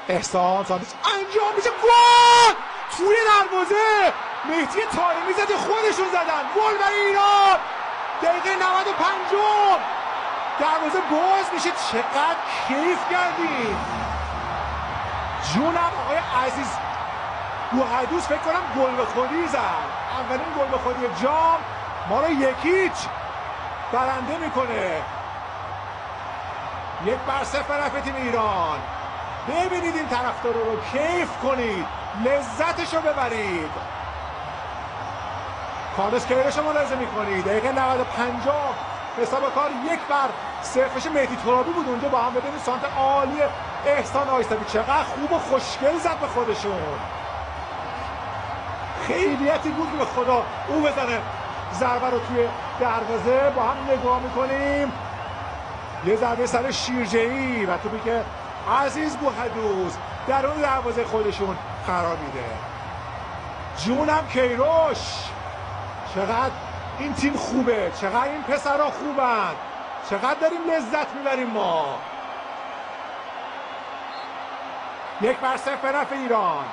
احسان سانتش انجام میشه، گل توی دروازه. مهدی طارمی زده، خودشون زدن، گل برای ایران. دقیقه 95 دروازه باز میشه. چقدر کیف کردیم. جونم آقای عزیز بوحدوس فکر کنم گل به خودی زد، اولین گل به خودی جام ما رو 1-0 برنده میکنه. 1-0 نفع تیم ایران. ببینید این طرفدارا رو، کیف کنید، لذتشو ببرید. کارلوس کیروش رو ملاحظه میکنید، دقیقه 95 حساب کار 1-0 مهدی ترابی بود اونجا. با هم ببینید سانت عالی احسان آیستادی چقدر خوب و خوشگل زد به خودشون. خیلیتی بود که به خدا او بزنه ضربه رو توی دروازه. با هم نگاه میکنیم، یه ضربه سر شیرجهی و توپی که عزیز بوحدوس در اون دروازه خودشون قرار میده. جونم کیروش، چقدر این تیم خوبه، چقدر این پسرها خوبن، چقدر داریم لذت میبریم ما. 1-0 نفع ایران.